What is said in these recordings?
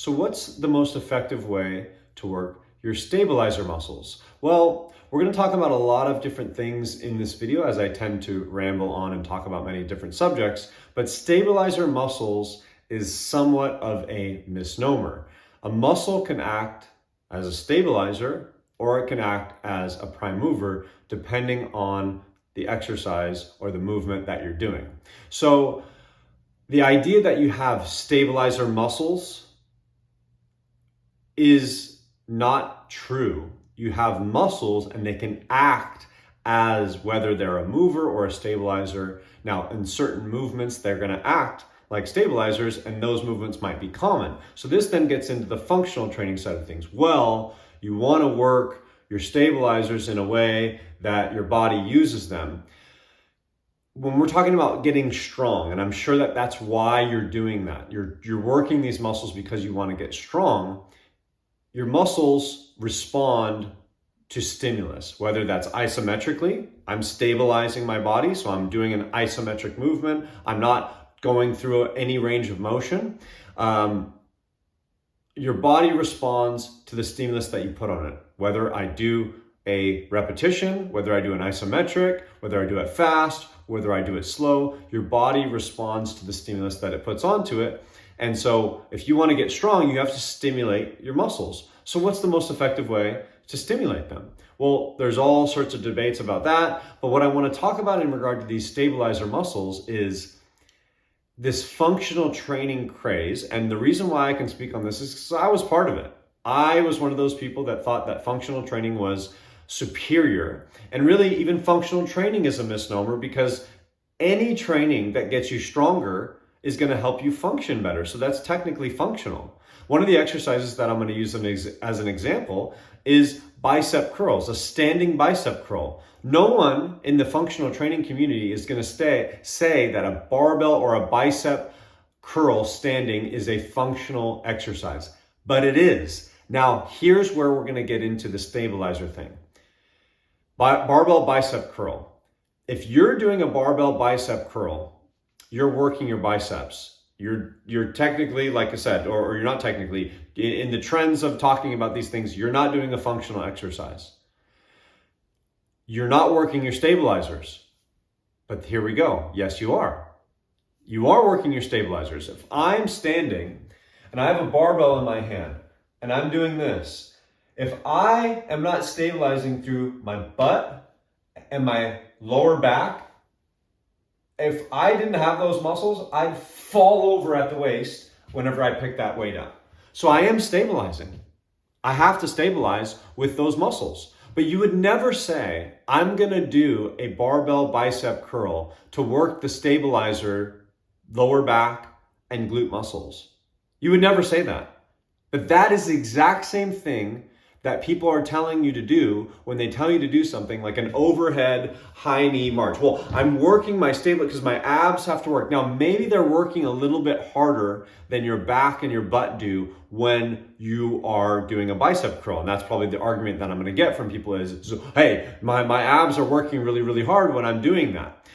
So what's the most effective way to work your stabilizer muscles? Well, we're going to talk about a lot of different things in this video, as I tend to ramble on and talk about many different subjects, but stabilizer muscles is somewhat of a misnomer. A muscle can act as a stabilizer or it can act as a prime mover depending on the exercise or the movement that you're doing. So the idea that you have stabilizer muscles is not true. You have muscles and they can act as whether they're a mover or a stabilizer. Now, in certain movements, they're going to act like stabilizers, and those movements might be common. So this then gets into the functional training side of things. Well, you want to work your stabilizers in a way that your body uses them. When we're talking about getting strong, and I'm sure that that's why you're doing that. You're working these muscles because you want to get strong. Your muscles respond to stimulus, whether that's isometrically. I'm stabilizing my body, so I'm doing an isometric movement. I'm not going through any range of motion. Your body responds to the stimulus that you put on it, whether I do a repetition, whether I do an isometric, whether I do it fast, whether I do it slow. Your body responds to the stimulus that it puts onto it. And so if you want to get strong, you have to stimulate your muscles. So what's the most effective way to stimulate them? Well, there's all sorts of debates about that. But what I want to talk about in regard to these stabilizer muscles is this functional training craze. And the reason why I can speak on this is because I was part of it. I was one of those people that thought that functional training was superior. And really, even functional training is a misnomer, because any training that gets you stronger is going to help you function better. So that's technically functional. One of the exercises that I'm going to use as an example is bicep curls, a standing bicep curl. No one in the functional training community is going to say that a barbell or a bicep curl standing is a functional exercise, but it is. Now, here's where we're going to get into the stabilizer thing. Barbell bicep curl. If you're doing a barbell bicep curl, you're working your biceps. You're technically, like I said, or you're not technically, in the trends of talking about these things, you're not doing a functional exercise. You're not working your stabilizers. But here we go. Yes, you are. You are working your stabilizers. If I'm standing and I have a barbell in my hand and I'm doing this, if I am not stabilizing through my butt and my lower back, if I didn't have those muscles, I'd fall over at the waist whenever I pick that weight up. So I am stabilizing. I have to stabilize with those muscles. But you would never say, I'm going to do a barbell bicep curl to work the stabilizer, lower back, and glute muscles. You would never say that. But that is the exact same thing that people are telling you to do when they tell you to do something like an overhead high knee march. Well, I'm working my stabilizer because my abs have to work. Now, maybe they're working a little bit harder than your back and your butt do when you are doing a bicep curl. And that's probably the argument that I'm going to get from people is, hey, my abs are working really, really hard when I'm doing that.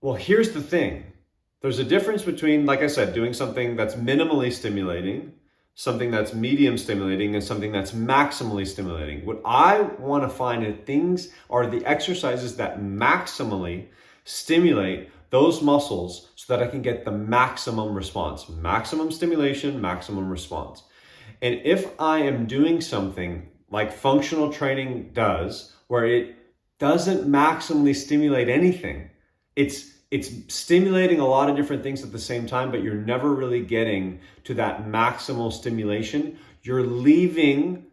Well, here's the thing. There's a difference between, like I said, doing something that's minimally stimulating, something that's medium stimulating, and something that's maximally stimulating. What I want to find are the exercises that maximally stimulate those muscles so that I can get the maximum response. Maximum stimulation, maximum response. And if I am doing something like functional training does, where it doesn't maximally stimulate anything, it's stimulating a lot of different things at the same time, but you're never really getting to that maximal stimulation. You're leaving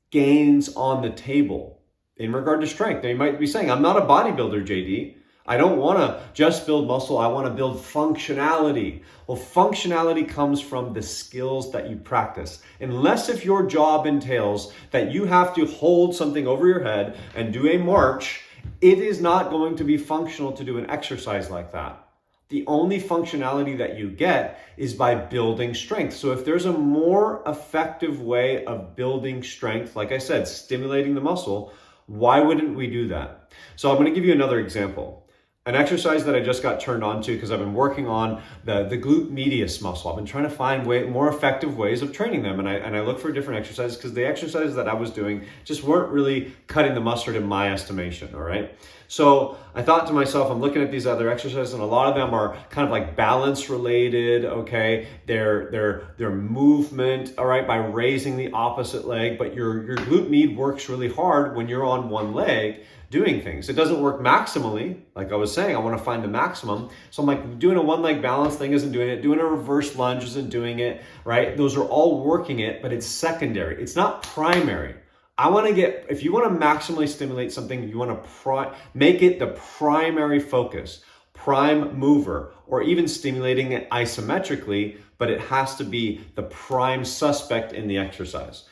gains on the table in regard to strength. Now you might be saying, I'm not a bodybuilder, JD. I don't want to just build muscle. I want to build functionality. Well, functionality comes from the skills that you practice. Unless if your job entails that you have to hold something over your head and do a march, it is not going to be functional to do an exercise like that. The only functionality that you get is by building strength. So if there's a more effective way of building strength, like I said, stimulating the muscle, why wouldn't we do that? So I'm going to give you another example. an exercise that I just got turned on to because I've been working on the glute medius muscle. I've been trying to find more effective ways of training them. And I look for different exercises because the exercises that I was doing just weren't really cutting the mustard in my estimation, all right? So I thought to myself, I'm looking at these other exercises and a lot of them are kind of like balance related, okay? They're movement, all right, by raising the opposite leg, but your glute med works really hard when you're on one leg doing things. It doesn't work maximally. Like I was saying, I want to find the maximum. So I'm like, doing a one leg balance thing isn't doing it. Doing a reverse lunge isn't doing it, right? Those are all working it, but it's secondary. It's not primary. I want to get, if you want to maximally stimulate something, you want to make it the primary focus, prime mover, or even stimulating it isometrically, but it has to be the prime suspect in the exercise.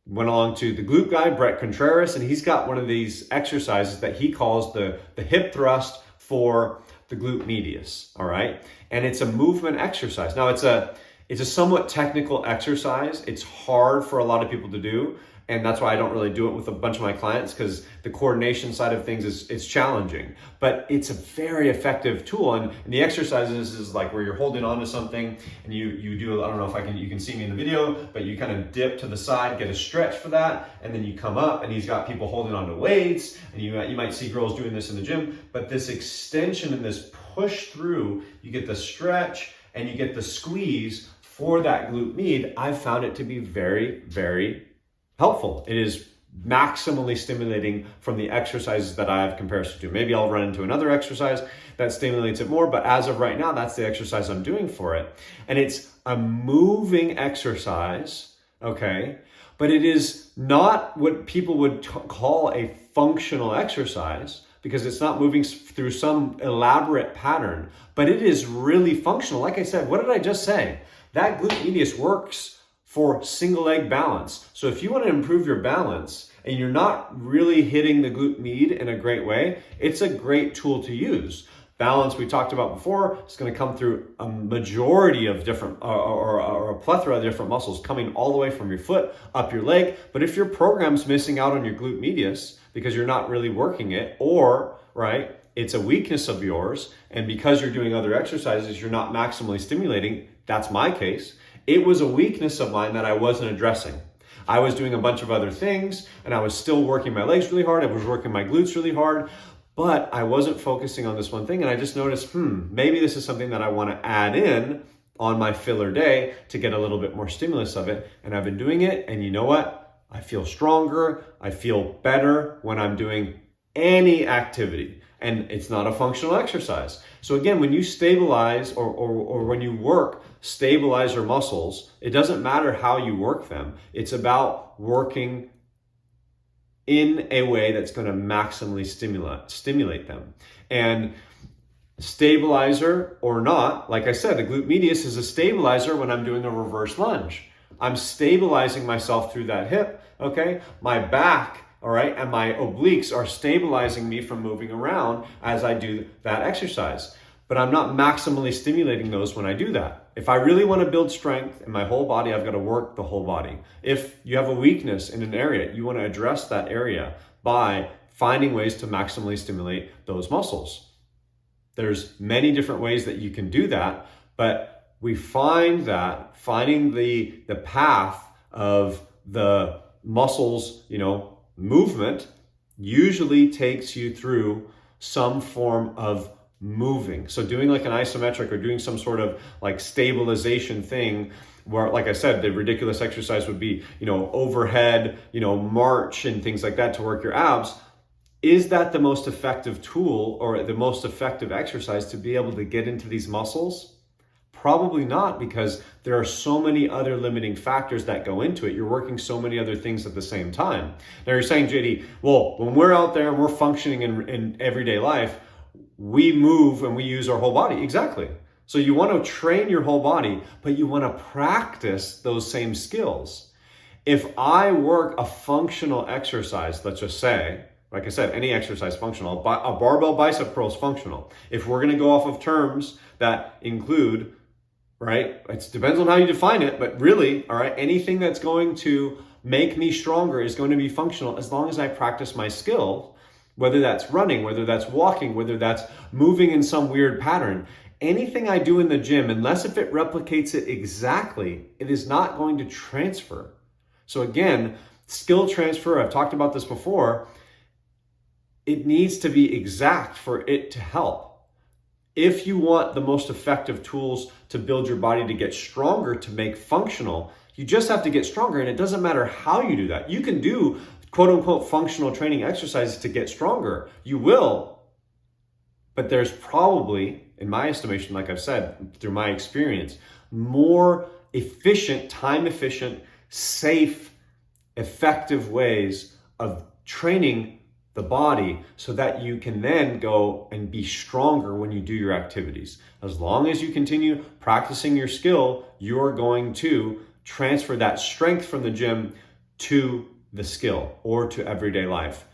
Went along to the glute guy, Brett Contreras, and he's got one of these exercises that he calls the hip thrust for the glute medius, all right? And it's a movement exercise. Now, it's a somewhat technical exercise. It's hard for a lot of people to do, and that's why I don't really do it with a bunch of my clients because the coordination side of things is challenging. But it's a very effective tool, and the exercises is like where you're holding on to something and you do, I don't know if you can see me in the video, but you kind of dip to the side, get a stretch for that, and then you come up, and he's got people holding on to weights, and you might see girls doing this in the gym, but this extension and this push through, you get the stretch and you get the squeeze for that glute med. I've found it to be very, very helpful. It is maximally stimulating from the exercises that I have comparison to. Maybe I'll run into another exercise that stimulates it more, but as of right now, that's the exercise I'm doing for it. And it's a moving exercise, okay? But it is not what people would call a functional exercise because it's not moving through some elaborate pattern, but it is really functional. Like I said, what did I just say? That glute medius works for single leg balance. So if you want to improve your balance and you're not really hitting the glute med in a great way, it's a great tool to use. Balance, we talked about before, is going to come through a majority of different, or a plethora of different muscles coming all the way from your foot up your leg. But if your program's missing out on your glute medius because you're not really working it, or, right, it's a weakness of yours, and because you're doing other exercises, you're not maximally stimulating, that's my case. It was a weakness of mine that I wasn't addressing. I was doing a bunch of other things and I was still working my legs really hard. I was working my glutes really hard, but I wasn't focusing on this one thing. And I just noticed, maybe this is something that I want to add in on my filler day to get a little bit more stimulus of it. And I've been doing it. And you know what? I feel stronger. I feel better when I'm doing any activity. And it's not a functional exercise. So again, when you stabilize or when you work, stabilize your muscles, it doesn't matter how you work them. It's about working in a way that's going to maximally stimulate them. And stabilizer or not, like I said, the glute medius is a stabilizer when I'm doing a reverse lunge. I'm stabilizing myself through that hip, okay? My back, all right, and my obliques are stabilizing me from moving around as I do that exercise. But I'm not maximally stimulating those when I do that. If I really want to build strength in my whole body, I've got to work the whole body. If you have a weakness in an area, you want to address that area by finding ways to maximally stimulate those muscles. There's many different ways that you can do that, but we find that finding the path of the muscles, movement usually takes you through some form of moving. So doing like an isometric or doing some sort of like stabilization thing where, like I said, the ridiculous exercise would be, overhead, march and things like that to work your abs. Is that the most effective tool or the most effective exercise to be able to get into these muscles? Probably not, because there are so many other limiting factors that go into it. You're working so many other things at the same time. Now you're saying, JD, well, when we're out there and we're functioning in everyday life, we move and we use our whole body. Exactly. So you want to train your whole body, but you want to practice those same skills. If I work a functional exercise, let's just say, like I said, any exercise functional, a barbell bicep curl is functional. If we're going to go off of terms that include, right, it depends on how you define it, but really, all right, anything that's going to make me stronger is going to be functional as long as I practice my skill. whether that's running, whether that's walking, whether that's moving in some weird pattern. Anything I do in the gym, unless if it replicates it exactly, it is not going to transfer. So again, skill transfer, I've talked about this before, it needs to be exact for it to help. If you want the most effective tools to build your body to get stronger, to make functional, you just have to get stronger, and it doesn't matter how you do that. You can do quote unquote functional training exercises to get stronger. You will, but there's probably, in my estimation, like I've said, through my experience, more efficient, time efficient, safe, effective ways of training the body so that you can then go and be stronger when you do your activities. As long as you continue practicing your skill, you're going to transfer that strength from the gym to the skill or to everyday life.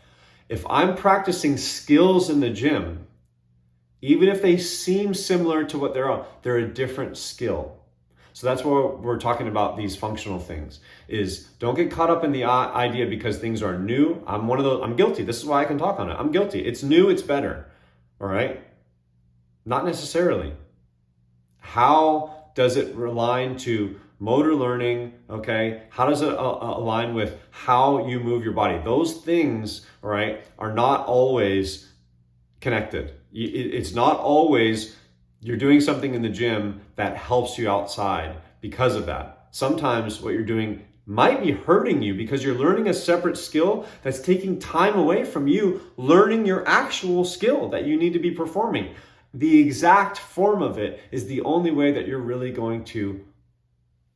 If I'm practicing skills in the gym, even if they seem similar to what they're a different skill. So that's what we're talking about, these functional things, is don't get caught up in the idea because things are new. I'm guilty. This is why I can talk on it. I'm guilty. It's new, it's better. All right? Not necessarily. How does it align to motor learning? Okay? How does it align with how you move your body? Those things, all right, are not always connected. It's not always you're doing something in the gym that helps you outside because of that. Sometimes what you're doing might be hurting you because you're learning a separate skill that's taking time away from you learning your actual skill that you need to be performing. The exact form of it is the only way that you're really going to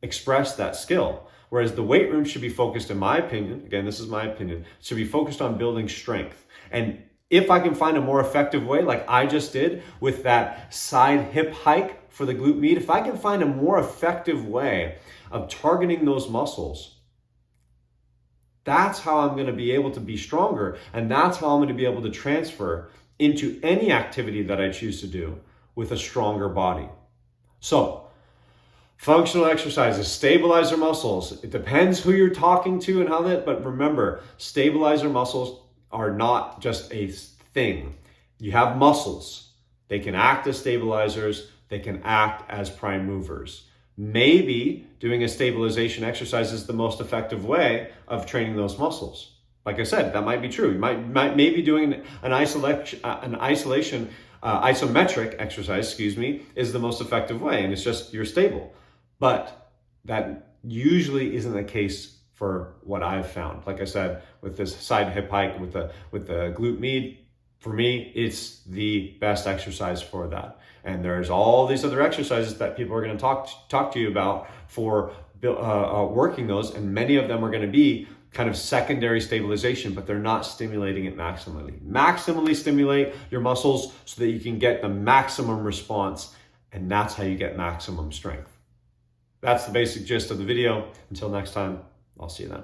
express that skill. Whereas the weight room should be focused, in my opinion, again, this is my opinion, should be focused on building strength. And if I can find a more effective way, like I just did with that side hip hike for the glute med, if I can find a more effective way of targeting those muscles, that's how I'm going to be able to be stronger. And that's how I'm going to be able to transfer into any activity that I choose to do with a stronger body. So, functional exercises, stabilizer muscles. It depends who you're talking to and how that, but remember, stabilizer muscles are not just a thing. You have muscles. They can act as stabilizers. They can act as prime movers. Maybe doing a stabilization exercise is the most effective way of training those muscles. Like I said, that might be true. You maybe doing an isometric exercise, is the most effective way, and it's just you're stable. But that usually isn't the case for what I've found. Like I said, with this side hip hike, with the glute med, for me, it's the best exercise for that. And there's all these other exercises that people are going to talk to you about for working those, and many of them are going to be kind of secondary stabilization, but they're not stimulating it maximally. Maximally stimulate your muscles so that you can get the maximum response, and that's how you get maximum strength. That's the basic gist of the video. Until next time, I'll see you then.